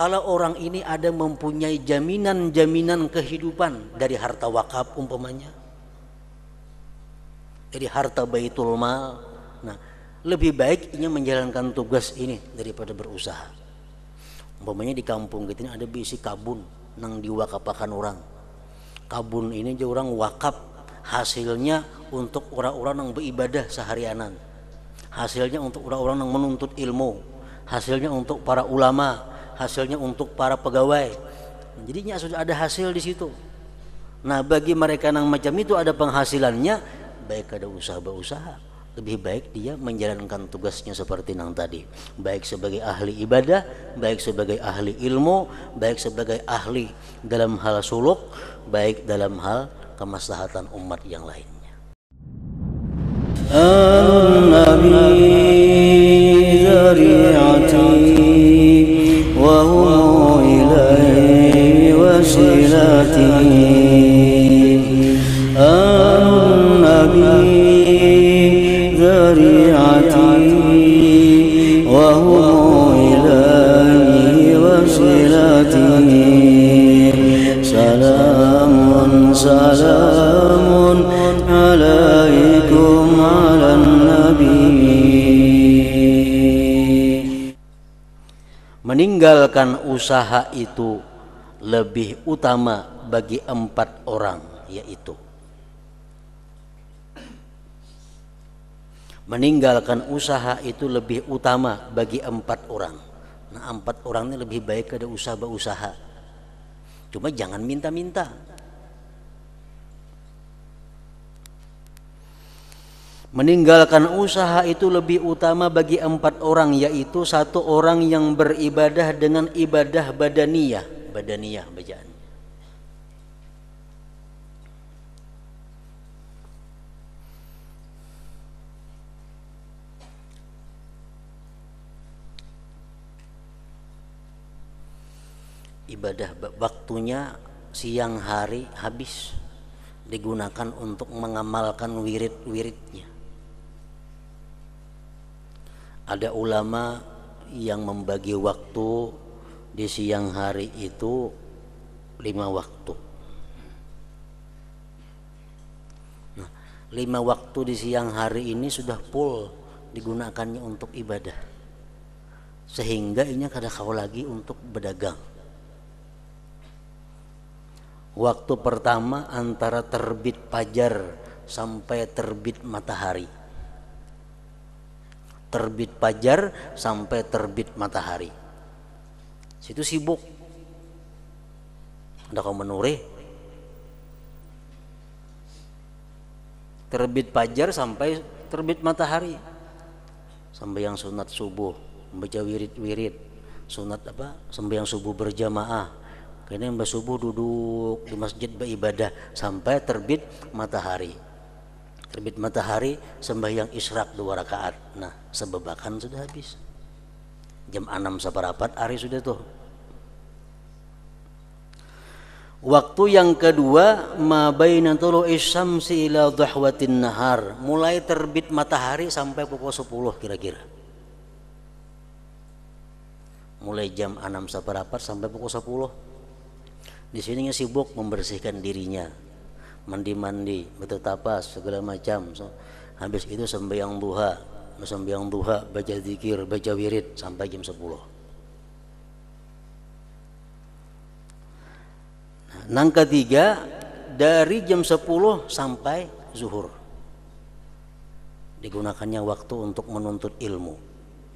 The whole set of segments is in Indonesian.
kalau orang ini ada mempunyai jaminan-jaminan kehidupan dari harta wakaf umpamanya, dari harta baitul mal, nah lebih baik ia menjalankan tugas ini daripada berusaha. Umpamanya di kampung gitu ini ada bisi kabun nang diwakapakan orang. Kabun ini aja orang wakaf, hasilnya untuk orang-orang yang beribadah seharianan, hasilnya untuk orang-orang yang menuntut ilmu, hasilnya untuk para ulama, hasilnya untuk para pegawai. Jadinya sudah ada hasil di situ. Nah bagi mereka yang macam itu ada penghasilannya, baik ada usaha, lebih baik dia menjalankan tugasnya seperti yang tadi, baik sebagai ahli ibadah, baik sebagai ahli ilmu, baik sebagai ahli dalam hal suluk, baik dalam hal kemaslahatan umat yang lainnya. An-Nabi dzari'ati wa hum ilaihi wasilati. Salamun alaikum ala nabi. Meninggalkan usaha itu lebih utama bagi 4 orang, yaitu meninggalkan usaha itu lebih utama bagi 4 orang. Nah 4 orang ini lebih baik ada usaha. Cuma jangan minta-minta. Meninggalkan usaha itu lebih utama bagi 4 orang, yaitu 1 orang yang beribadah dengan ibadah badaniyah bacaan. Ibadah waktunya siang hari habis digunakan untuk mengamalkan wirid-wiridnya. Ada ulama yang membagi waktu di siang hari itu 5 waktu. Nah, 5 waktu di siang hari ini sudah full digunakannya untuk ibadah, sehingga ini kada kau lagi untuk berdagang. Waktu pertama antara terbit fajar sampai terbit matahari. Terbit fajar sampai terbit matahari. Situ sibuk. Ada kau menure. Terbit fajar sampai terbit matahari. Sampai yang sunat subuh, membaca wirid-wirid. Sunat apa? Sampai yang subuh berjamaah. Karena yang subuh duduk di masjid beribadah sampai terbit matahari. Terbit matahari sembahyang isyraq 2 rakaat. Nah, sebebakan sudah habis. Jam 6 seperapat hari sudah tuh. Waktu yang kedua, ma baina tulu'is syamsi ila dhahwatin nahar, mulai terbit matahari sampai pukul 10 kira-kira. Mulai jam 6 seperapat sampai pukul 10. Di sini sibuk membersihkan dirinya, mandi-mandi, bertetapas segala macam. Habis itu sembahyang duha, baca zikir, baca wirid sampai jam 10. Nah, yang ketiga dari jam 10 sampai zuhur. Digunakannya waktu untuk menuntut ilmu,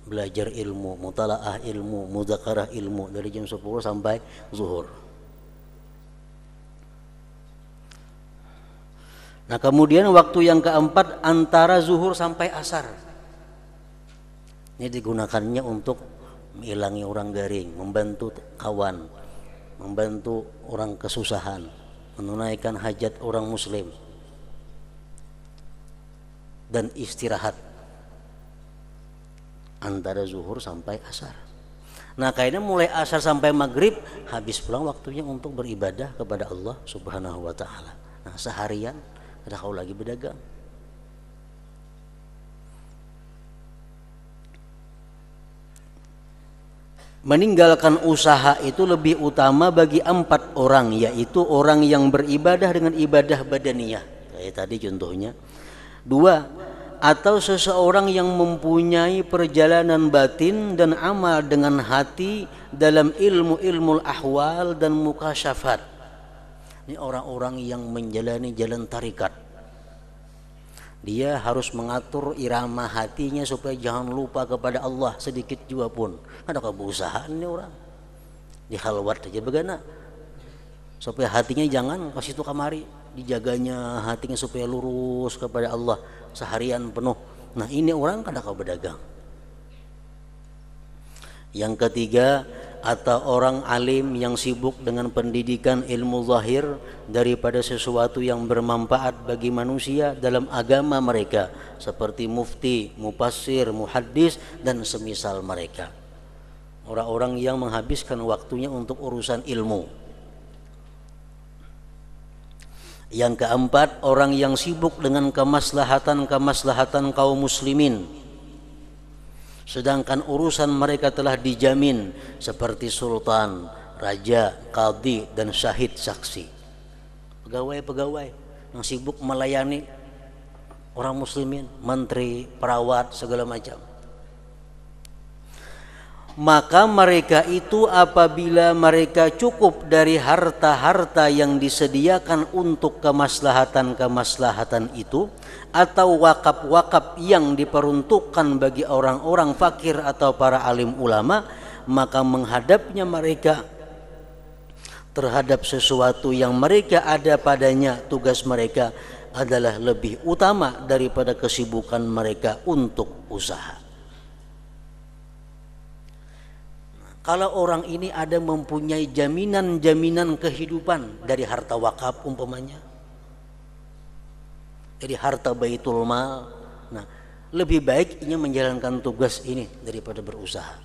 belajar ilmu, mutalaah ilmu, mudzakarah ilmu dari jam 10 sampai zuhur. Nah kemudian waktu yang keempat antara zuhur sampai asar. Ini digunakannya untuk menghilangi orang garing, membantu kawan, membantu orang kesusahan, menunaikan hajat orang muslim, dan istirahat antara zuhur sampai asar. Nah kayaknya mulai asar sampai maghrib habis pulang waktunya untuk beribadah kepada Allah Subhanahu wa ta'ala. Nah seharian ada kau lagi berdagang. meninggalkan usaha itu lebih utama bagi 4 orang, yaitu orang yang beribadah dengan ibadah badaniyah kayak tadi contohnya. 2, atau seseorang yang mempunyai perjalanan batin dan amal dengan hati dalam ilmu ahwal dan mukasyafat. Ini orang-orang yang menjalani jalan tarikat. Dia harus mengatur irama hatinya supaya jangan lupa kepada Allah sedikit juga pun. Ada berusaha ini orang di halwat aja bagaimana supaya hatinya jangan kasih itu kamari, dijaganya hatinya supaya lurus kepada Allah seharian penuh. Nah ini orang kada kau berdagang. Yang ketiga, atau orang alim yang sibuk dengan pendidikan ilmu zahir daripada sesuatu yang bermanfaat bagi manusia dalam agama mereka, seperti mufti, mufassir, muhaddis dan semisal mereka. Orang-orang yang menghabiskan waktunya untuk urusan ilmu. Yang keempat, orang yang sibuk dengan kemaslahatan kaum muslimin, sedangkan urusan mereka telah dijamin seperti sultan, raja, qadhi dan syahid saksi. Pegawai-pegawai yang sibuk melayani orang muslimin, menteri, perawat, segala macam. Maka mereka itu apabila mereka cukup dari harta-harta yang disediakan untuk kemaslahatan itu, atau wakaf-wakaf yang diperuntukkan bagi orang-orang fakir atau para alim ulama, maka menghadapnya mereka terhadap sesuatu yang mereka ada padanya, tugas mereka adalah lebih utama daripada kesibukan mereka untuk usaha. Kalau orang ini ada mempunyai jaminan kehidupan dari harta wakaf umpamanya, dari harta baitul mal, nah lebih baik ini menjalankan tugas ini daripada berusaha.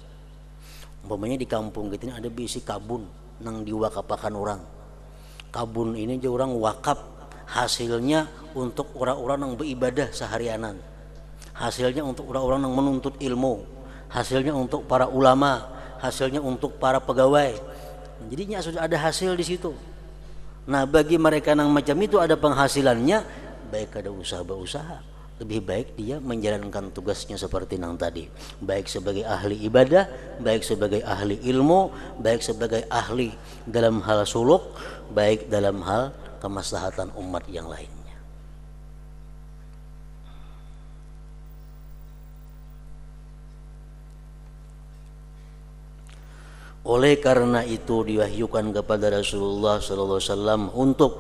Umpamanya di kampung gitu ada bisi kabun nang diwakapakan orang. Kabun ini aja orang wakaf, hasilnya untuk orang-orang yang beribadah seharianan, hasilnya untuk orang-orang yang menuntut ilmu, hasilnya untuk para ulama, hasilnya untuk para pegawai. Jadinya sudah ada hasil di situ. Nah bagi mereka yang macam itu ada penghasilannya, baik ada usaha, lebih baik dia menjalankan tugasnya seperti yang tadi, baik sebagai ahli ibadah, baik sebagai ahli ilmu, baik sebagai ahli dalam hal suluk, baik dalam hal kemaslahatan umat yang lain. Oleh karena itu diwahyukan kepada Rasulullah sallallahu alaihi wasallam untuk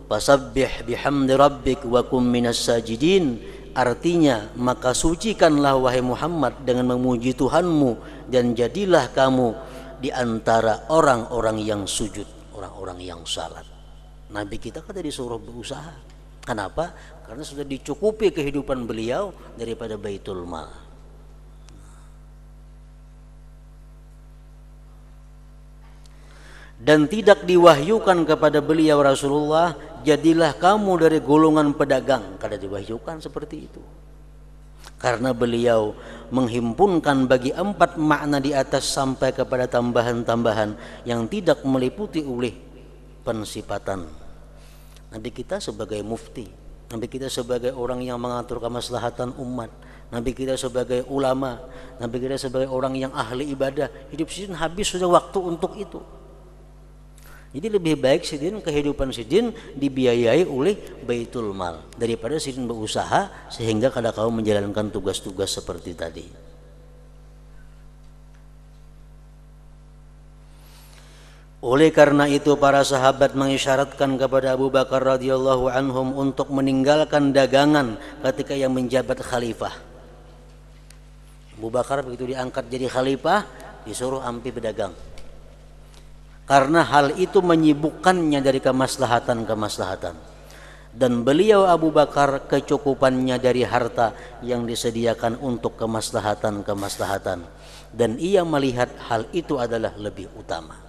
fasabbih bihamdi rabbik wa kum minas sajidin, artinya maka sucikanlah wahai Muhammad dengan memuji Tuhanmu dan jadilah kamu di antara orang-orang yang sujud, orang-orang yang salat. Nabi kita kan disuruh berusaha. Kenapa? Karena sudah dicukupi kehidupan beliau daripada baitul mal. Dan tidak diwahyukan kepada beliau Rasulullah, jadilah kamu dari golongan pedagang. Kada diwahyukan seperti itu. Karena beliau menghimpunkan bagi 4 makna di atas sampai kepada tambahan-tambahan yang tidak meliputi oleh pensifatan. Nabi kita sebagai mufti, Nabi kita sebagai orang yang mengatur kemaslahatan umat, Nabi kita sebagai ulama, Nabi kita sebagai orang yang ahli ibadah, hidup sidin habis sudah waktu untuk itu. Jadi lebih baik sidin, kehidupan sidin dibiayai oleh baitul mal daripada sidin berusaha sehingga kada kau menjalankan tugas-tugas seperti tadi. Oleh karena itu para sahabat mengisyaratkan kepada Abu Bakar radhiyallahu anhum untuk meninggalkan dagangan ketika yang menjabat khalifah. Abu Bakar begitu diangkat jadi khalifah disuruh ampi berdagang. Karena hal itu menyibukkannya dari kemaslahatan. Dan beliau Abu Bakar kecukupannya dari harta yang disediakan untuk kemaslahatan. Dan ia melihat hal itu adalah lebih utama.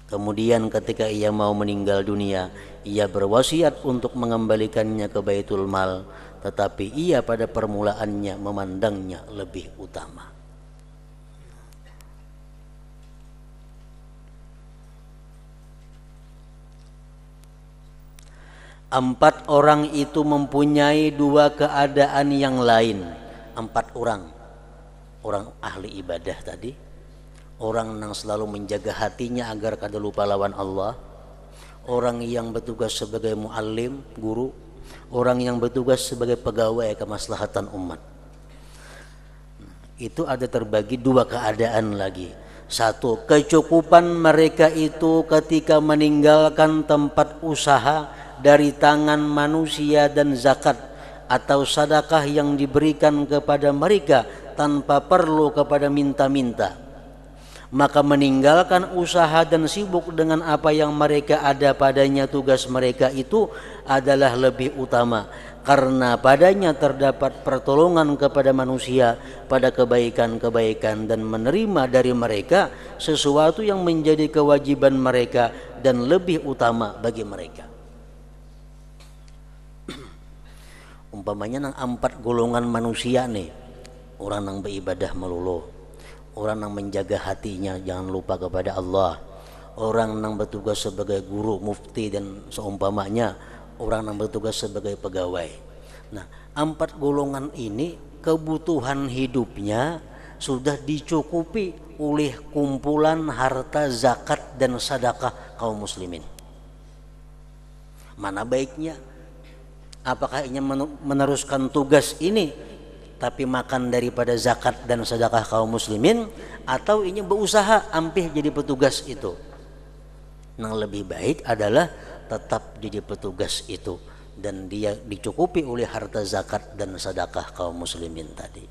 Kemudian ketika ia mau meninggal dunia, ia berwasiat untuk mengembalikannya ke baitul mal, tetapi ia pada permulaannya memandangnya lebih utama. Empat orang itu mempunyai dua keadaan yang lain. Empat orang. Orang ahli ibadah tadi, orang yang selalu menjaga hatinya agar kada lupa lawan Allah, orang yang bertugas sebagai muallim, guru, orang yang bertugas sebagai pegawai kemaslahatan umat. Itu ada terbagi dua keadaan lagi. Satu, kecukupan mereka itu ketika meninggalkan tempat usaha dari tangan manusia dan zakat atau sedekah yang diberikan kepada mereka tanpa perlu kepada minta-minta, maka meninggalkan usaha dan sibuk dengan apa yang mereka ada padanya, tugas mereka itu adalah lebih utama, karena padanya terdapat pertolongan kepada manusia pada kebaikan-kebaikan dan menerima dari mereka sesuatu yang menjadi kewajiban mereka dan lebih utama bagi mereka. Umpamanya nang empat golongan manusia nih, orang yang beribadah melulu, orang yang menjaga hatinya jangan lupa kepada Allah, orang yang bertugas sebagai guru, mufti dan seumpamanya, orang yang bertugas sebagai pegawai. Nah, empat golongan ini kebutuhan hidupnya sudah dicukupi oleh kumpulan harta zakat dan sedekah kaum muslimin. Mana baiknya? Apakah ingin meneruskan tugas ini tapi makan daripada zakat dan sedekah kaum muslimin, atau ingin berusaha ampih jadi petugas itu? Yang lebih baik adalah tetap jadi petugas itu dan dia dicukupi oleh harta zakat dan sedekah kaum muslimin tadi.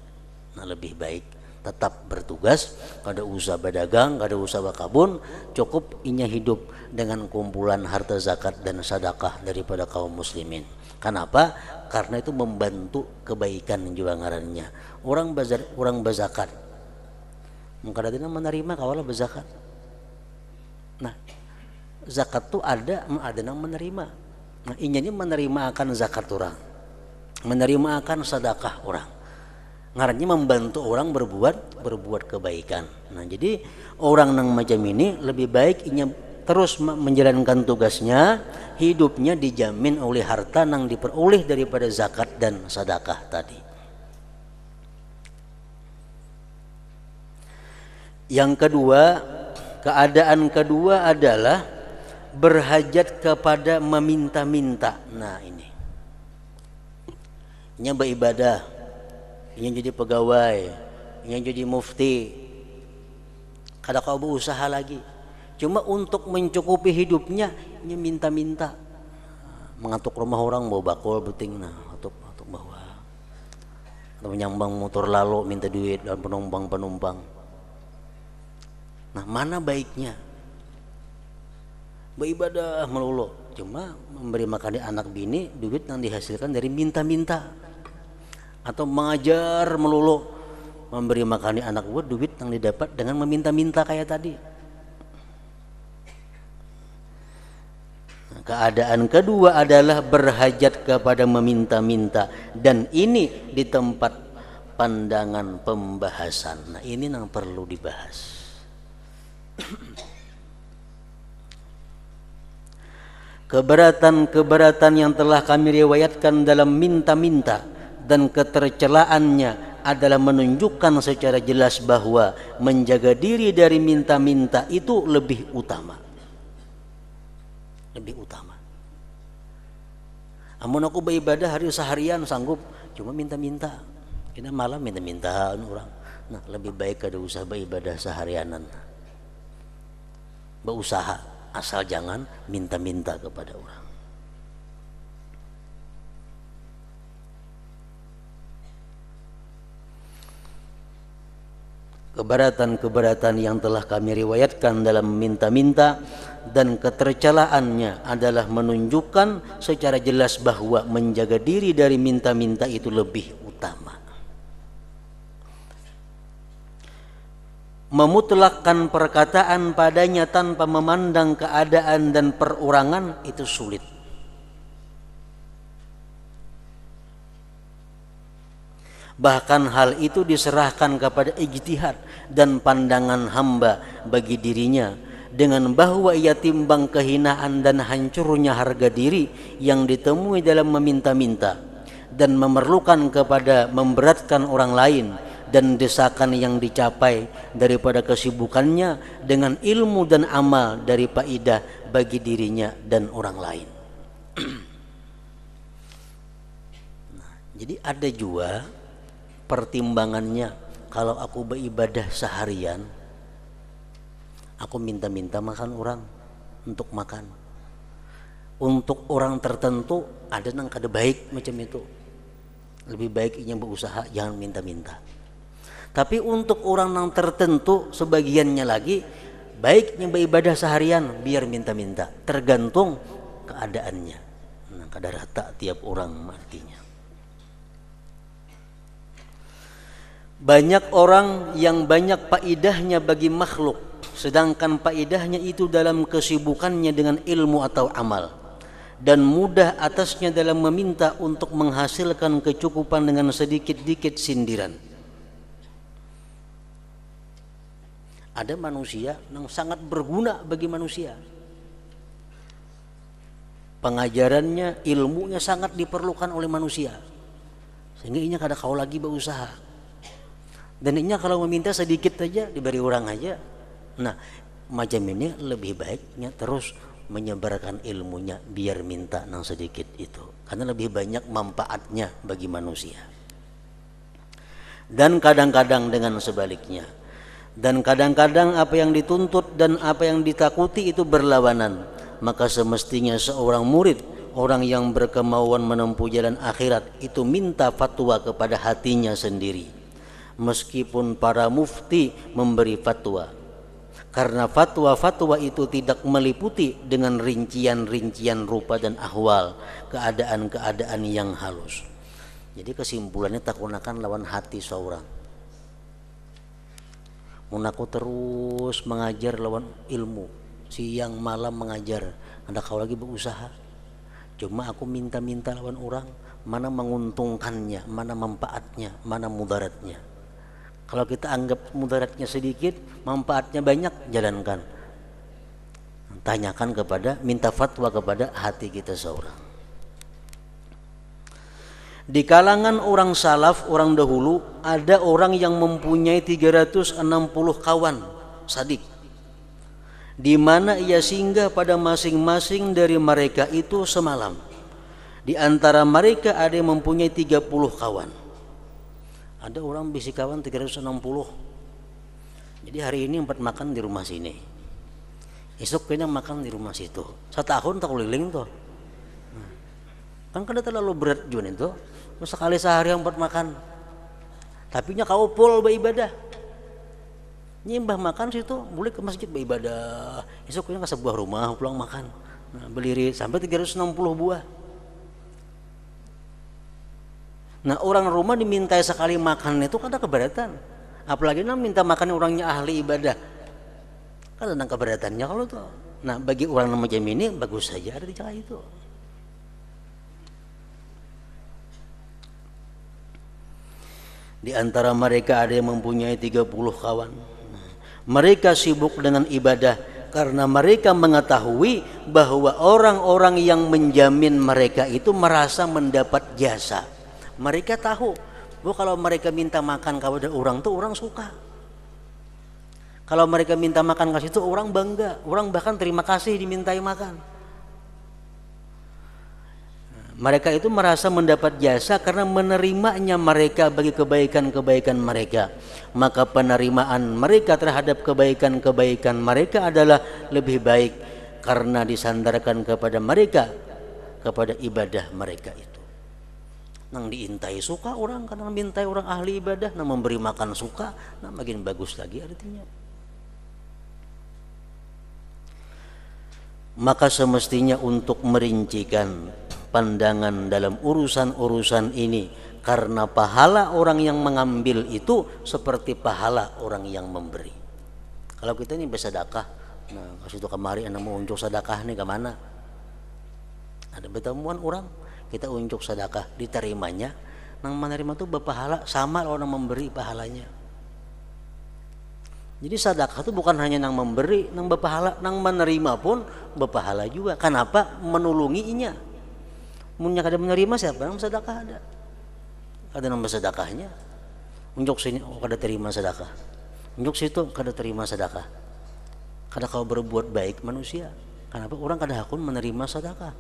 Nah, lebih baik tetap bertugas, kada usah berdagang, kada usah berkebun, cukup inya hidup dengan kumpulan harta zakat dan sedekah daripada kaum muslimin. Kenapa? Karena itu membantu kebaikan juga ngarannya. Orang berzakat, mengkadang menerima kawalah berzakat. Nah, zakat tu ada yang menerima. Nah, inya ini menerima akan zakat orang, menerima akan sedekah orang. Ngarannya membantu orang berbuat kebaikan. Nah, jadi orang yang macam ini lebih baik inya terus menjalankan tugasnya, hidupnya dijamin oleh harta yang diperoleh daripada zakat dan sedekah tadi. Yang kedua, keadaan kedua adalah berhajat kepada meminta-minta. Nah, ini beribadah, ini jadi pegawai, ini jadi mufti, kada kau berusaha lagi, cuma untuk mencukupi hidupnya ini minta-minta, mengatuk rumah orang bawa bakul beting, nah atuk bawa, atau menyambang motor lalu minta duit dan penumpang. Nah, mana baiknya? Beribadah melulu, cuma memberi makan anak bini, duit yang dihasilkan dari minta-minta, atau mengajar melulu, memberi makan anak buah, duit yang didapat dengan meminta-minta kayak tadi. Keadaan kedua adalah berhajat kepada meminta-minta, dan ini di tempat pandangan pembahasan. Nah, ini yang perlu dibahas. Keberatan-keberatan yang telah kami riwayatkan dalam minta-minta dan ketercelaannya adalah menunjukkan secara jelas bahwa menjaga diri dari minta-minta itu lebih utama. Lebih utama. Amun aku beribadah hari seharian sanggup, cuma minta-minta. Kita malam minta-mintaan orang. Nah, lebih baik kada usah beribadah seharianan. Berusaha, asal jangan minta-minta kepada orang. Keberatan-keberatan yang telah kami riwayatkan dalam minta-minta dan ketercelaannya adalah menunjukkan secara jelas bahwa menjaga diri dari minta-minta itu lebih utama. Memutlakkan perkataan padanya tanpa memandang keadaan dan perorangan itu sulit. Bahkan hal itu diserahkan kepada ijtihad dan pandangan hamba bagi dirinya, dengan bahwa ia timbang kehinaan dan hancurnya harga diri yang ditemui dalam meminta-minta dan memerlukan kepada memberatkan orang lain dan desakan yang dicapai daripada kesibukannya dengan ilmu dan amal dari faedah bagi dirinya dan orang lain. Jadi ada juga pertimbangannya, kalau aku beribadah seharian, aku minta-minta makan orang untuk makan. Untuk orang tertentu ada yang kada baik macam itu. Lebih baik ini berusaha, jangan minta-minta. Tapi untuk orang yang tertentu sebagiannya lagi baiknya beribadah seharian biar minta-minta. Tergantung keadaannya. Nah, kada rata tiap orang artinya. Banyak orang yang banyak faedahnya bagi makhluk, sedangkan faedahnya itu dalam kesibukannya dengan ilmu atau amal, dan mudah atasnya dalam meminta untuk menghasilkan kecukupan dengan sedikit-dikit sindiran. Ada manusia yang sangat berguna bagi manusia, pengajarannya, ilmunya sangat diperlukan oleh manusia, sehingga ini kada kau lagi berusaha. Dan ini kalau meminta sedikit saja diberi orang aja. Nah, macam ini lebih baiknya terus menyebarkan ilmunya biar minta nang sedikit itu, karena lebih banyak manfaatnya bagi manusia. Dan kadang-kadang dengan sebaliknya. Dan kadang-kadang apa yang dituntut dan apa yang ditakuti itu berlawanan. Maka semestinya seorang murid, orang yang berkemauan menempuh jalan akhirat, itu minta fatwa kepada hatinya sendiri, meskipun para mufti memberi fatwa, karena fatwa-fatwa itu tidak meliputi dengan rincian-rincian rupa dan ahwal, keadaan-keadaan yang halus. Jadi kesimpulannya tak gunakan lawan hati seorang. Munaku terus mengajar lawan ilmu, siang malam mengajar, anda kau lagi berusaha. Cuma aku minta-minta lawan orang, mana menguntungkannya, mana manfaatnya, mana mudaratnya. Kalau kita anggap mudaratnya sedikit, manfaatnya banyak, jalankan. Tanyakan kepada, minta fatwa kepada hati kita seorang. Di kalangan orang salaf, orang dahulu, ada orang yang mempunyai 360 kawan sadik, di mana ia singgah pada masing-masing dari mereka itu semalam. Di antara mereka ada yang mempunyai 30 kawan. Ada orang bisi kawan 360. Jadi hari ini 4 makan di rumah sini, esok kayaknya makan di rumah situ. Setahun tak keliling tuh. Kan kada terlalu berat juga itu. Sekali sehari 4 makan. Tapi nya kau pol beribadah. Nyimbah makan situ, boleh ke masjid beribadah. Esok kayaknya ke sebuah rumah pulang makan. Nah, berdiri sampai 360 buah. Nah, orang rumah dimintai sekali makan itu kan ada keberatan. Apalagi minta makan orangnya ahli ibadah, kan ada keberatannya kalau tuh. Nah, bagi orang macam ini bagus saja ada di cara itu. Di antara mereka ada yang mempunyai 30 kawan. Mereka sibuk dengan ibadah karena mereka mengetahui bahwa orang-orang yang menjamin mereka itu merasa mendapat jasa. Mereka tahu bahwa kalau mereka minta makan kepada orang tuh orang suka. Kalau mereka minta makan kasih itu orang bangga, orang bahkan terima kasih dimintai makan. Mereka itu merasa mendapat jasa karena menerimanya mereka bagi kebaikan-kebaikan mereka. Maka penerimaan mereka terhadap kebaikan-kebaikan mereka adalah lebih baik karena disandarkan kepada mereka, kepada ibadah mereka itu. Nang diintai suka orang, karena mintai orang ahli ibadah, nang memberi makan suka, nah makin bagus lagi artinya. Maka semestinya untuk merincikan pandangan dalam urusan-urusan ini, karena pahala orang yang mengambil itu seperti pahala orang yang memberi. Kalau kita ini bersedekah, nah kasih itu kemari anak mau unjuk sedekah nih kemana? Ada bertemuan orang, kita unjuk sedekah, diterimanya, nang menerima itu berpahala sama orang memberi pahalanya. Jadi sedekah itu bukan hanya nang memberi, nang berpahala, nang menerima pun berpahala juga. Kenapa? Menulungi inya. Munnya kada menerima siapa yang sedekah ada? Ada nang bersedekahnya. Unjuk sini oh kada terima sedekah. Unjuk situ kada terima sedekah. Kada kau berbuat baik manusia. Kenapa orang kada hakun menerima sedekah?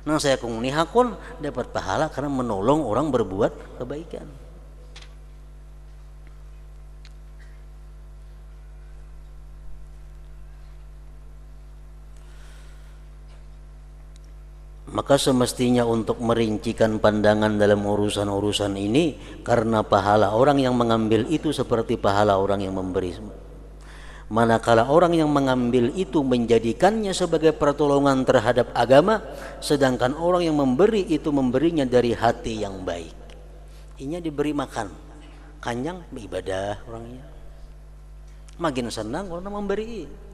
Nang saya kung ni hakun dapat pahala karena menolong orang berbuat kebaikan. Maka semestinya untuk merincikan pandangan dalam urusan-urusan ini, karena pahala orang yang mengambil itu seperti pahala orang yang memberi. Manakala orang yang mengambil itu menjadikannya sebagai pertolongan terhadap agama, sedangkan orang yang memberi itu memberinya dari hati yang baik. Inya diberi makan, kanyang beribadah orangnya. Makin senang orang memberi.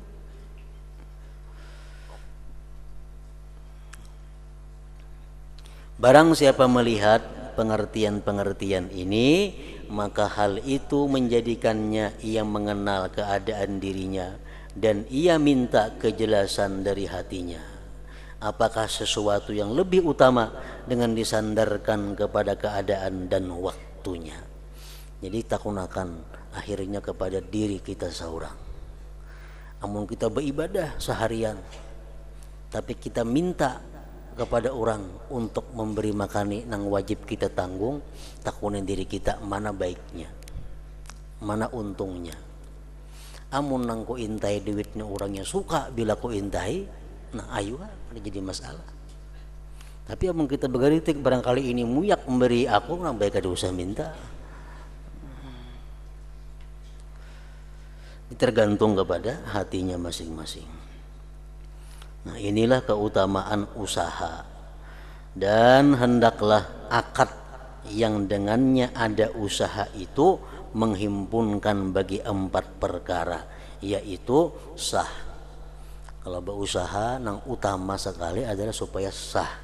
Barang siapa melihat pengertian-pengertian ini, maka hal itu menjadikannya ia mengenal keadaan dirinya dan ia minta kejelasan dari hatinya. Apakah sesuatu yang lebih utama dengan disandarkan kepada keadaan dan waktunya. Jadi takunakan akhirnya kepada diri kita seorang. Amun kita beribadah seharian, tapi kita minta kepada orang untuk memberi makani nang wajib kita tanggung, takunin diri kita mana baiknya, mana untungnya. Amun nang ko intai duitnya orangnya suka bila ko intai, nah ayo ada jadi masalah. Tapi amun kita begaritik barangkali ini muyak memberi aku, nang baik ada usah minta. Tergantung kepada hatinya masing-masing. Nah inilah keutamaan usaha, dan hendaklah akad yang dengannya ada usaha itu menghimpunkan bagi 4 perkara, yaitu sah. Kalau berusaha nang utama sekali adalah supaya sah,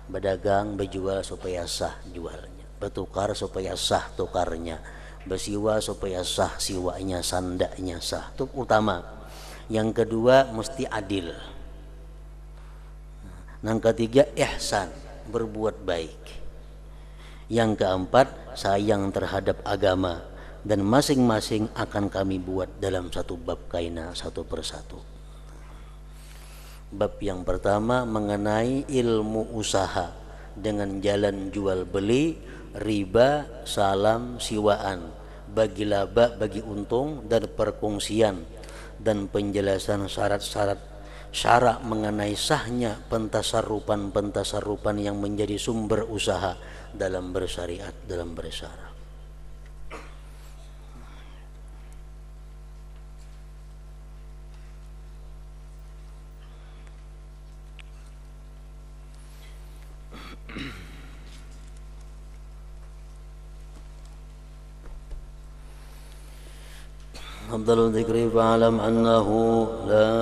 berdagang berjual supaya sah jualnya, bertukar supaya sah tukarnya, bersiwa supaya sah siwanya, sandaknya sah, itu utama. Yang kedua mesti adil. Yang ketiga ihsan, berbuat baik. Yang keempat sayang terhadap agama, dan masing-masing akan kami buat dalam satu bab kaina satu persatu. Bab yang pertama mengenai ilmu usaha dengan jalan jual beli, riba, salam, siwaan, bagi laba, bagi untung, dan perkongsian, dan penjelasan syarat-syarat syarat mengenai sahnya pentasarrupan yang menjadi sumber usaha dalam bersyariat, dalam bersyarat. أفضل الذكر فاعلم أنه لا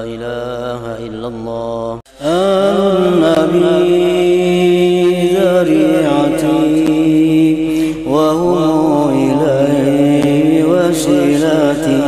إله إلا الله النبي ذريعتي وهو إليه وسيلتي